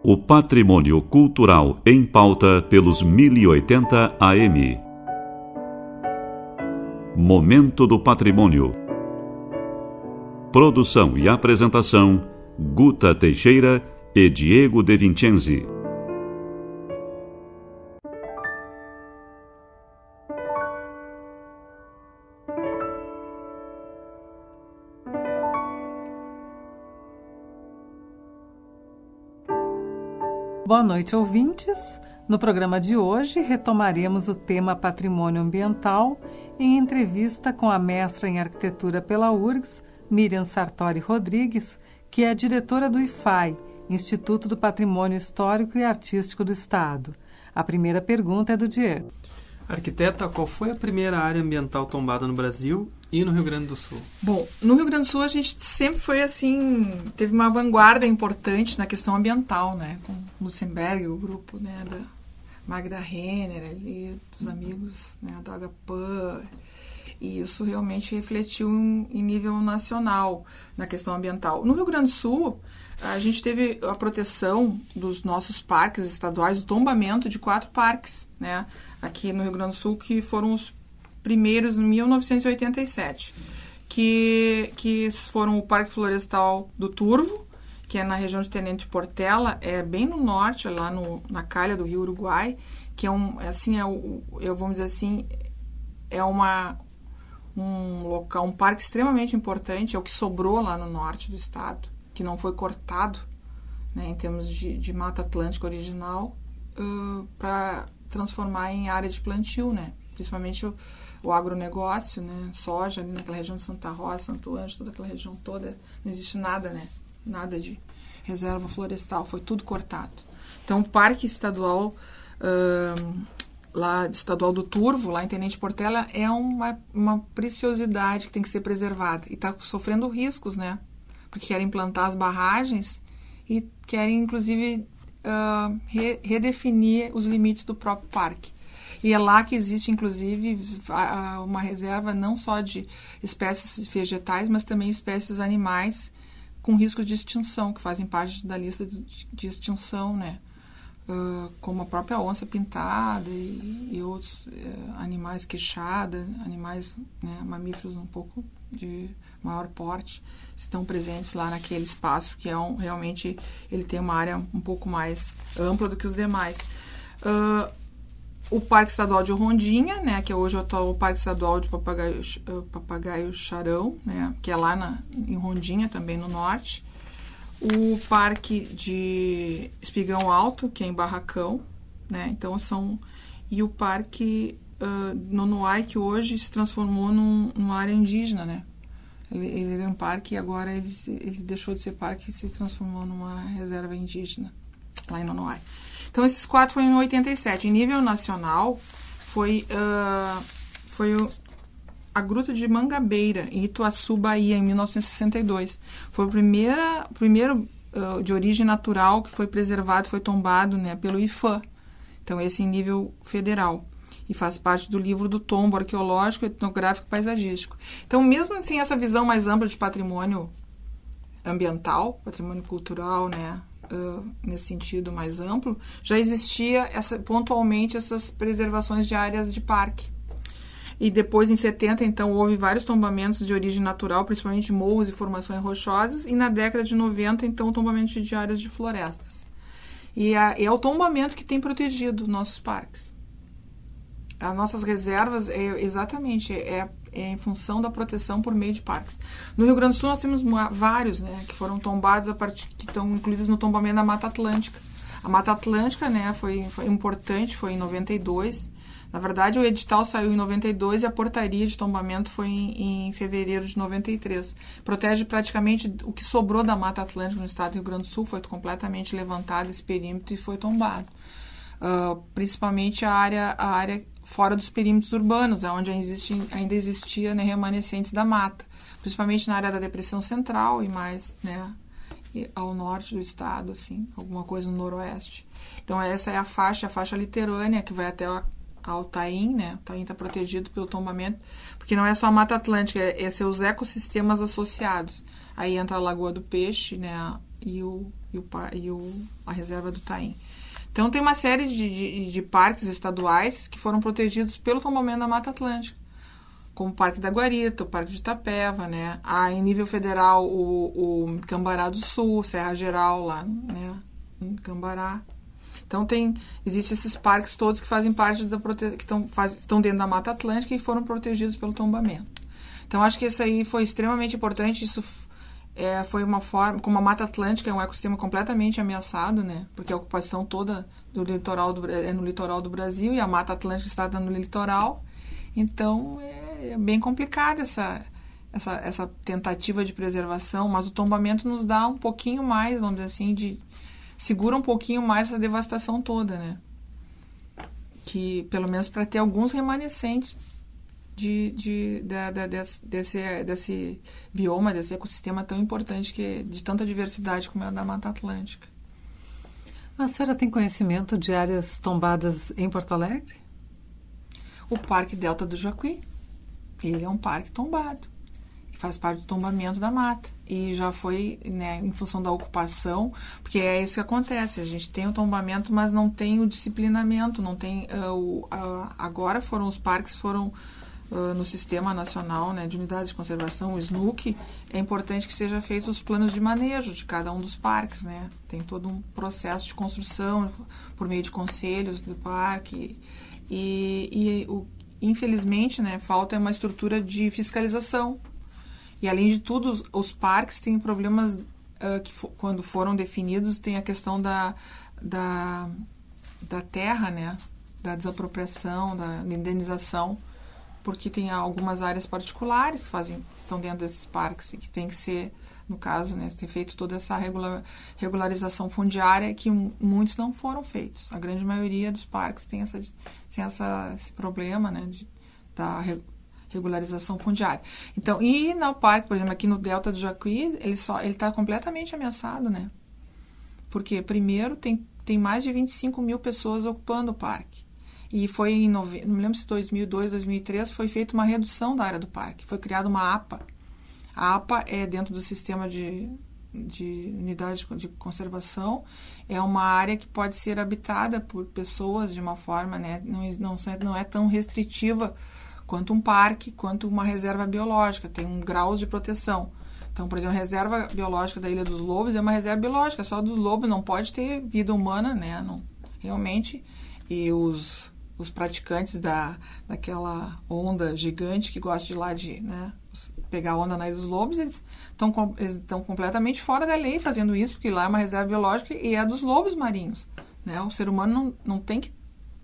O patrimônio cultural em pauta pelos 1080 AM. Momento do Patrimônio. Produção e apresentação, Guta Teixeira e Diego De Vincenzi. Boa noite, ouvintes. No programa de hoje, retomaremos o tema patrimônio ambiental em entrevista com a mestra em arquitetura pela URGS, Miriam Sartori Rodrigues, que é diretora do IPHAI, Instituto do Patrimônio Histórico e Artístico do Estado. A primeira pergunta é do Diego. Arquiteta, qual foi a primeira área ambiental tombada no Brasil e no Rio Grande do Sul? Bom, no Rio Grande do Sul a gente sempre foi assim, teve uma vanguarda importante na questão ambiental, né? Com Luxemburg, o grupo, né, da Magda Renner ali, dos amigos, né, do HPAN, e isso realmente refletiu em nível nacional na questão ambiental. No Rio Grande do Sul, a gente teve a proteção dos nossos parques estaduais, o tombamento de 4 parques, né, aqui no Rio Grande do Sul, que foram os primeiros em 1987, que foram o Parque Florestal do Turvo, que é na região de Tenente Portela, é bem no norte, lá na calha do Rio Uruguai, que é vamos dizer assim, é um local, um parque extremamente importante, é o que sobrou lá no norte do estado, que não foi cortado, né, em termos de Mata Atlântica original, para transformar em área de plantio, né, principalmente o agronegócio, né, soja ali naquela região de Santa Rosa, Santo Ângelo, toda aquela região toda, não existe nada, né, nada de reserva florestal, foi tudo cortado. Então, o Parque Estadual estadual do Turvo, lá em Tenente Portela, é uma preciosidade que tem que ser preservada. E está sofrendo riscos, né? Porque querem implantar as barragens e querem, inclusive, redefinir os limites do próprio parque. E é lá que existe, inclusive, uma reserva não só de espécies vegetais, mas também espécies animais com risco de extinção, que fazem parte da lista de extinção, né? Como a própria onça pintada e outros animais queixada, animais, né, mamíferos um pouco de maior porte, estão presentes lá naquele espaço, porque realmente ele tem uma área um pouco mais ampla do que os demais. O Parque Estadual de Rondinha, né, que hoje é o Parque Estadual de Papagaio Charão, né, que é lá em Rondinha, também no norte. O Parque de Espigão Alto, que é em Barracão, né, então e o Parque Nonoai, que hoje se transformou numa área indígena, né. Ele era um parque e agora ele deixou de ser parque e se transformou numa reserva indígena, lá em Nonoai. Então, esses 4 foram em 87. Em nível nacional, foi a Gruta de Mangabeira, em Ituaçu, Bahia, em 1962. Foi o primeiro de origem natural que foi preservado, foi tombado, né, pelo IPHAN. Então, esse em nível federal. E faz parte do livro do tombo arqueológico, etnográfico e paisagístico. Então, mesmo sem essa visão mais ampla de patrimônio ambiental, patrimônio cultural, né, nesse sentido mais amplo, já existia pontualmente essas preservações de áreas de parque. E depois, em 70, então, houve vários tombamentos de origem natural, principalmente morros e formações rochosas, e na década de 90, então, tombamento de áreas de florestas. E é o tombamento que tem protegido nossos parques. As nossas reservas, exatamente, em função da proteção por meio de parques. No Rio Grande do Sul, nós temos vários, né, que foram tombados, que estão incluídos no tombamento da Mata Atlântica. A Mata Atlântica, né, foi importante, foi em 92. Na verdade, o edital saiu em 92 e a portaria de tombamento foi em fevereiro de 93. Protege praticamente o que sobrou da Mata Atlântica no estado do Rio Grande do Sul, foi completamente levantado esse perímetro e foi tombado. Principalmente a área fora dos perímetros urbanos, onde ainda existia, né, remanescentes da mata, principalmente na área da Depressão Central e mais, né, ao norte do estado, assim, alguma coisa no noroeste. Então, essa é a faixa litorânea, que vai até ao Taim, né? O Taim está protegido pelo tombamento, porque não é só a Mata Atlântica, são os ecossistemas associados. Aí entra a Lagoa do Peixe, né, e a reserva do Taim. Então, tem uma série de parques estaduais que foram protegidos pelo tombamento da Mata Atlântica, como o Parque da Guarita, o Parque de Itapeva, né? Em nível federal, o Cambará do Sul, Serra Geral, lá, né? Em Cambará. Então, existem esses parques todos que fazem parte da que estão dentro da Mata Atlântica e foram protegidos pelo tombamento. Então, acho que isso aí foi extremamente importante. Isso foi uma forma, como a Mata Atlântica é um ecossistema completamente ameaçado, né? Porque a ocupação toda do litoral é no litoral do Brasil e a Mata Atlântica está no litoral. Então, é bem complicada essa tentativa de preservação, mas o tombamento nos dá um pouquinho mais, vamos dizer assim, segura um pouquinho mais essa devastação toda, né? Que, pelo menos para ter alguns remanescentes desse bioma, desse ecossistema tão importante, de tanta diversidade como é a da Mata Atlântica. A senhora tem conhecimento de áreas tombadas em Porto Alegre? O Parque Delta do Jacuí, ele é um parque tombado, faz parte do tombamento da mata, e já foi, né, em função da ocupação, porque é isso que acontece, a gente tem o tombamento, mas não tem o disciplinamento, não tem, agora os parques foram no Sistema Nacional, né, de Unidades de Conservação, o SNUC, é importante que seja feito os planos de manejo de cada um dos parques, né, tem todo um processo de construção por meio de conselhos do parque, infelizmente, né, falta uma estrutura de fiscalização. E, além de tudo, os parques têm problemas que, quando foram definidos, tem a questão da terra, né, da desapropriação, da indenização, porque tem algumas áreas particulares que estão dentro desses parques e que tem que ser, no caso, né, ter feito toda essa regularização fundiária, que muitos não foram feitos. A grande maioria dos parques tem esse problema, né, da regularização fundiária. Então, e no parque, por exemplo, aqui no Delta do Jacuí, ele está completamente ameaçado, né? Porque, primeiro, tem mais de 25 mil pessoas ocupando o parque. E foi não me lembro se 2002, 2003, foi feita uma redução da área do parque. Foi criada uma APA. A APA é dentro do sistema de unidade de conservação, é uma área que pode ser habitada por pessoas de uma forma, né, não é tão restritiva quanto um parque, quanto uma reserva biológica, tem um grau de proteção. Então, por exemplo, a reserva biológica da Ilha dos Lobos é uma reserva biológica, só dos lobos, não pode ter vida humana, né, não, realmente, e os praticantes daquela onda gigante que gostam de ir lá né, pegar onda na Ilha dos Lobos, eles estão completamente fora da lei fazendo isso, porque lá é uma reserva biológica e é dos lobos marinhos, né? O ser humano não tem que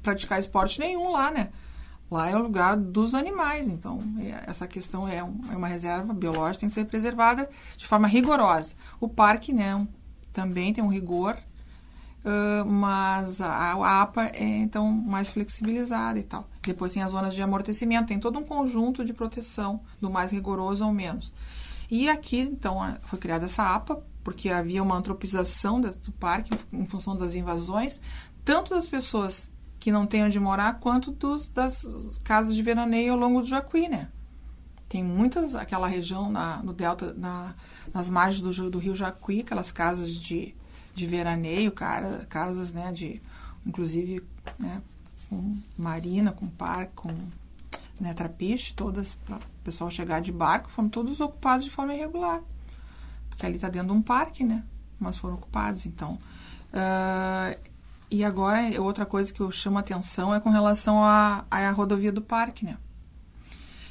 praticar esporte nenhum lá, né? Lá é o lugar dos animais, então essa questão é uma reserva biológica, tem que ser preservada de forma rigorosa. O parque, né, também tem um rigor, mas a APA é, então, mais flexibilizada e tal. Depois tem as zonas de amortecimento, tem todo um conjunto de proteção, do mais rigoroso ao menos. E aqui, então, foi criada essa APA, porque havia uma antropização do parque em função das invasões, tanto das pessoas que não têm onde morar, quanto das casas de veraneio ao longo do Jacuí, né? Tem muitas, aquela região no delta, nas margens do rio Jacuí, aquelas casas de veraneio, casas, né, inclusive, né, com marina, com parque, com, né, trapiche, todas para o pessoal chegar de barco, foram todos ocupados de forma irregular, porque ali está dentro de um parque, né, mas foram ocupados. Então, e agora outra coisa que eu chamo a atenção é com relação à rodovia do parque, né.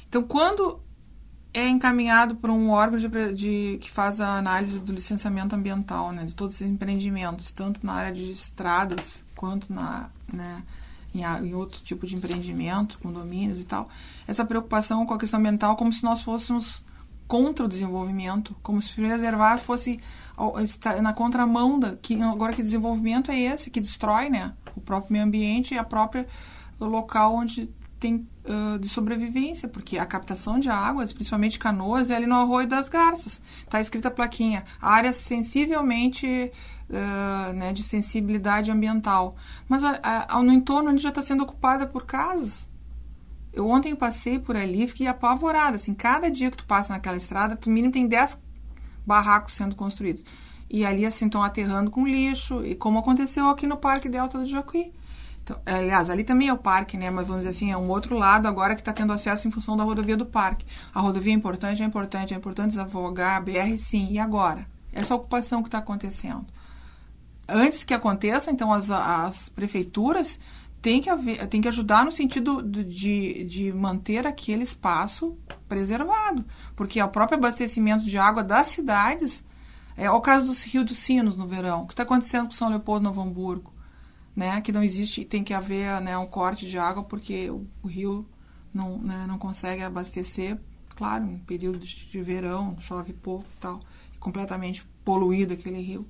Então, quando é encaminhado por um órgão que faz a análise do licenciamento ambiental, né, de todos esses empreendimentos, tanto na área de estradas, quanto em outro tipo de empreendimento, condomínios e tal, essa preocupação com a questão ambiental como se nós fôssemos contra o desenvolvimento, como se preservar fosse na contramão agora que desenvolvimento é esse, que destrói, né, o próprio meio ambiente e o local onde tem de sobrevivência, porque a captação de águas, principalmente Canoas, é ali no Arroio das Garças. Está escrita a plaquinha, área sensivelmente né, de sensibilidade ambiental. Mas no entorno ali já está sendo ocupada por casas. Eu ontem passei por ali, fiquei apavorada. Assim, cada dia que tu passa naquela estrada, no mínimo tem 10 barracos sendo construídos. e ali assim estão aterrando com lixo, e como aconteceu aqui no Parque Delta do Jacuí. Então, aliás, ali também é o parque, né? Mas vamos dizer assim, é um outro lado agora que está tendo acesso em função da rodovia do parque. A rodovia é importante desafogar a BR, sim. E agora? Essa ocupação que está acontecendo. Antes que aconteça, então, as prefeituras têm que ajudar no sentido de manter aquele espaço preservado. Porque o próprio abastecimento de água das cidades, é o caso do Rio dos Sinos no verão. O que está acontecendo com São Leopoldo, Novo Hamburgo? Né, que não existe, tem que haver, né, um corte de água porque o rio não consegue abastecer, claro, em período de verão, chove pouco e tal, completamente poluído aquele rio.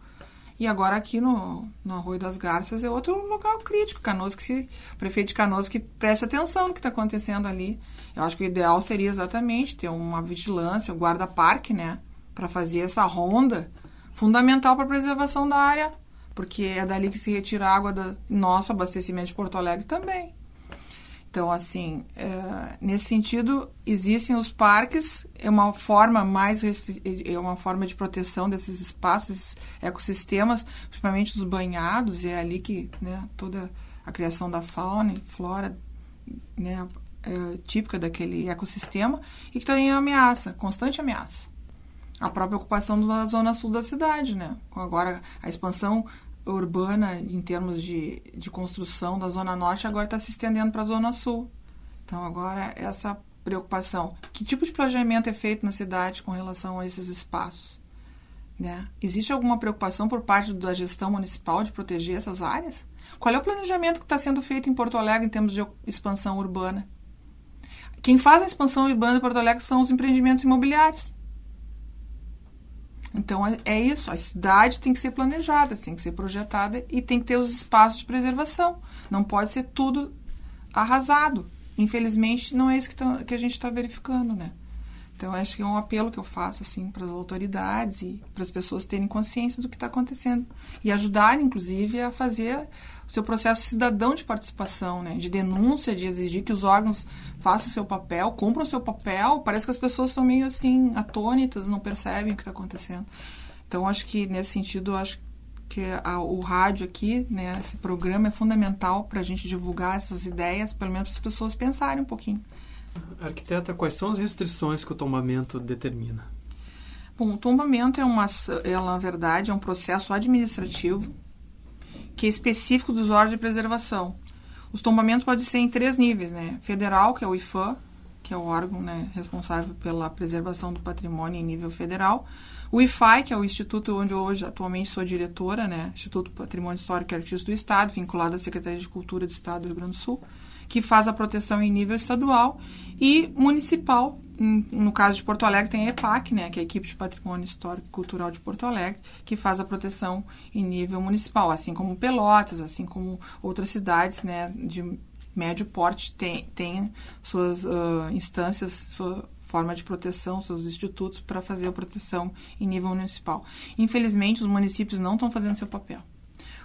E agora aqui no Arroio das Garças é outro lugar crítico, o prefeito de Canoas que preste atenção no que está acontecendo ali. Eu acho que o ideal seria exatamente ter uma vigilância, o guarda-parque, né, para fazer essa ronda fundamental para a preservação da área, porque é dali que se retira a água do nosso abastecimento de Porto Alegre também. Então, assim, nesse sentido, existem os parques, é uma forma de proteção desses espaços, desses ecossistemas, principalmente os banhados, e é ali que, né, toda a criação da fauna e flora, né, típica daquele ecossistema, e que está em ameaça, constante ameaça. A própria ocupação da zona sul da cidade, né? Com agora a expansão urbana em termos de construção da Zona Norte agora está se estendendo para a Zona Sul. Então, agora, essa preocupação. Que tipo de planejamento é feito na cidade com relação a esses espaços? Né? Existe alguma preocupação por parte da gestão municipal de proteger essas áreas? Qual é o planejamento que está sendo feito em Porto Alegre em termos de expansão urbana? Quem faz a expansão urbana de Porto Alegre são os empreendimentos imobiliários. Então, é isso. A cidade tem que ser planejada, tem que ser projetada e tem que ter os espaços de preservação. Não pode ser tudo arrasado. Infelizmente, não é isso que a gente está verificando, né? Então, acho que é um apelo que eu faço assim, para as autoridades e para as pessoas terem consciência do que está acontecendo. E ajudar, inclusive, a fazer o seu processo cidadão de participação, né? De denúncia, de exigir que os órgãos façam o seu papel, cumpram o seu papel. Parece que as pessoas estão meio assim, atônitas, não percebem o que está acontecendo. Então, acho que, nesse sentido, acho que o rádio aqui, né, esse programa é fundamental para a gente divulgar essas ideias, pelo menos para as pessoas pensarem um pouquinho. Arquiteta, quais são as restrições que o tombamento determina? Bom, o tombamento na verdade, é um processo administrativo que é específico dos órgãos de preservação. Os tombamentos podem ser em 3 níveis, né? Federal, que é o IFAM, que é o órgão, né, responsável pela preservação do patrimônio em nível federal. O IFAI, que é o instituto onde hoje atualmente sou diretora, né? Instituto Patrimônio Histórico e Artístico do Estado, vinculado à Secretaria de Cultura do Estado do Rio Grande do Sul, que faz a proteção em nível estadual, e municipal. No caso de Porto Alegre tem a EPAC, né, que é a Equipe de Patrimônio Histórico e Cultural de Porto Alegre, que faz a proteção em nível municipal, assim como Pelotas, assim como outras cidades, né, de médio porte tem suas instâncias, sua forma de proteção, seus institutos para fazer a proteção em nível municipal. Infelizmente, os municípios não estão fazendo seu papel.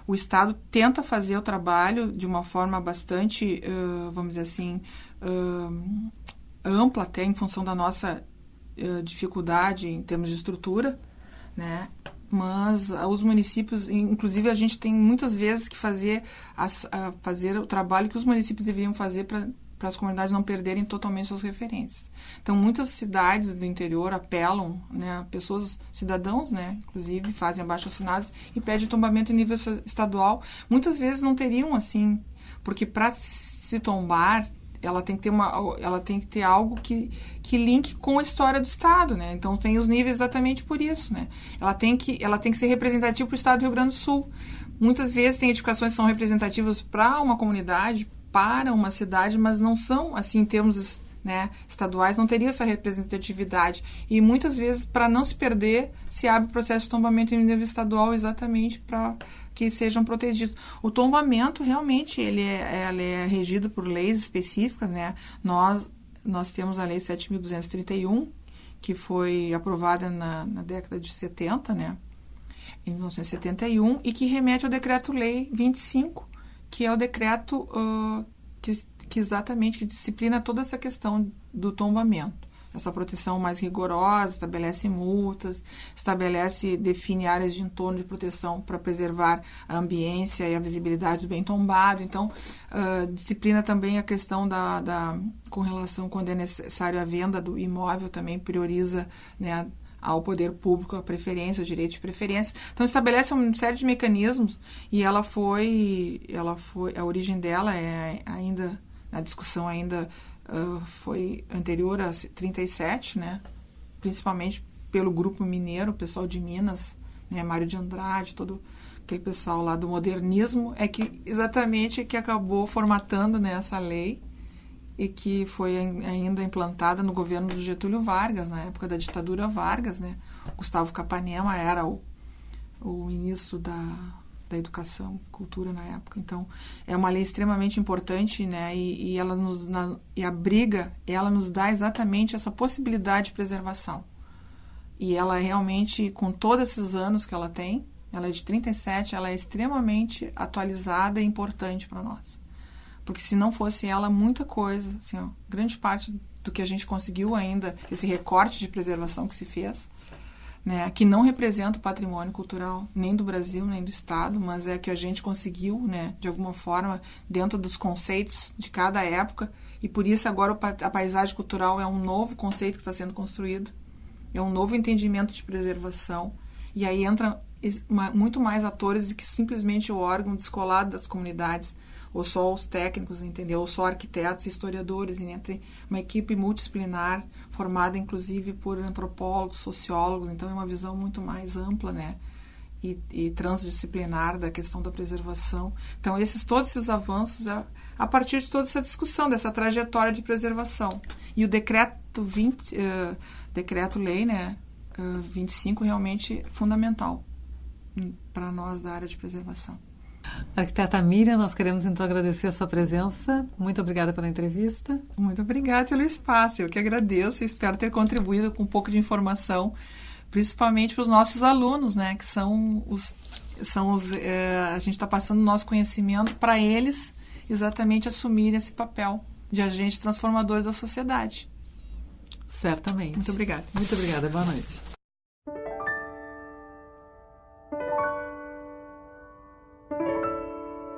O Estado tenta fazer o trabalho de uma forma bastante, vamos dizer assim, ampla, até em função da nossa dificuldade em termos de estrutura, né? Mas os municípios, inclusive a gente tem muitas vezes que fazer o trabalho que os municípios deveriam fazer para as comunidades não perderem totalmente suas referências. Então, muitas cidades do interior apelam, né, pessoas, cidadãos, né, inclusive, fazem abaixo-assinados e pedem tombamento em nível estadual. Muitas vezes não teriam, assim, porque para se tombar, ela tem que ter algo que linke com a história do Estado, né? Então, tem os níveis exatamente por isso, né? Ela tem que ser representativa para o Estado do Rio Grande do Sul. Muitas vezes tem edificações que são representativas para uma comunidade, para uma cidade, mas não são, assim, em termos, né, estaduais, não teria essa representatividade. E muitas vezes, para não se perder, se abre o processo de tombamento em nível estadual exatamente para que sejam protegidos. O tombamento, realmente, ele é regido por leis específicas, né? Nós temos a Lei 7.231, que foi aprovada na década de 70, né? Em 1971, e que remete ao Decreto-Lei 25, que é o decreto que exatamente que disciplina toda essa questão do tombamento, essa proteção mais rigorosa, estabelece multas, define áreas de entorno de proteção para preservar a ambiência e a visibilidade do bem tombado. Então, disciplina também a questão com relação quando é necessário a venda do imóvel, também prioriza, né, ao poder público a preferência, o direito de preferência. Então, estabelece uma série de mecanismos e ela foi a origem dela é ainda, a discussão ainda foi anterior a 37, né? Principalmente pelo grupo mineiro, o pessoal de Minas, né? Mário de Andrade, todo aquele pessoal lá do modernismo, exatamente que acabou formatando, né, essa lei e que foi ainda implantada no governo do Getúlio Vargas, na época da ditadura Vargas, né? Gustavo Capanema era o ministro da Educação e Cultura na época. Então, é uma lei extremamente importante, né? E ela ela nos dá exatamente essa possibilidade de preservação. E ela realmente, com todos esses anos que ela tem, ela é de 37, ela é extremamente atualizada e importante para nós. Porque se não fosse ela, muita coisa, assim, ó, grande parte do que a gente conseguiu ainda, esse recorte de preservação que se fez, né, que não representa o patrimônio cultural nem do Brasil, nem do Estado, mas é que a gente conseguiu, né, de alguma forma, dentro dos conceitos de cada época, e por isso agora a paisagem cultural é um novo conceito que está sendo construído, é um novo entendimento de preservação, e aí entram muito mais atores do que simplesmente o órgão descolado das comunidades, ou só os técnicos, entendeu? Ou só arquitetos e historiadores, e entre uma equipe multidisciplinar, formada inclusive por antropólogos, sociólogos, então é uma visão muito mais ampla, né? E transdisciplinar da questão da preservação. Então, todos esses avanços, a partir de toda essa discussão, dessa trajetória de preservação. E o decreto-lei, né, 25, realmente é fundamental para nós da área de preservação. Arquiteta Miriam, nós queremos então agradecer a sua presença. Muito obrigada pela entrevista. Muito obrigada pelo espaço. Eu que agradeço e espero ter contribuído com um pouco de informação, principalmente para os nossos alunos, né? Que a gente está passando o nosso conhecimento para eles exatamente assumirem esse papel de agentes transformadores da sociedade. Certamente. Muito obrigada. Muito obrigada. Boa noite.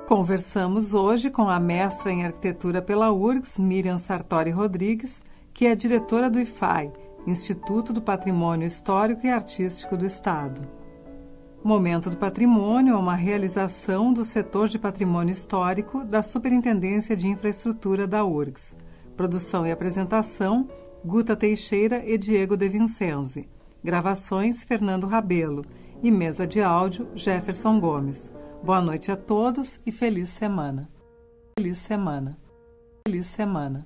Conversamos hoje com a mestra em arquitetura pela URGS, Miriam Sartori Rodrigues, que é diretora do IPHAI, Instituto do Patrimônio Histórico e Artístico do Estado. Momento do Patrimônio é uma realização do setor de patrimônio histórico da Superintendência de Infraestrutura da URGS. Produção e apresentação, Guta Teixeira e Diego De Vincenzi. Gravações, Fernando Rabelo. E mesa de áudio, Jefferson Gomes. Boa noite a todos e feliz semana. Feliz semana. Feliz semana.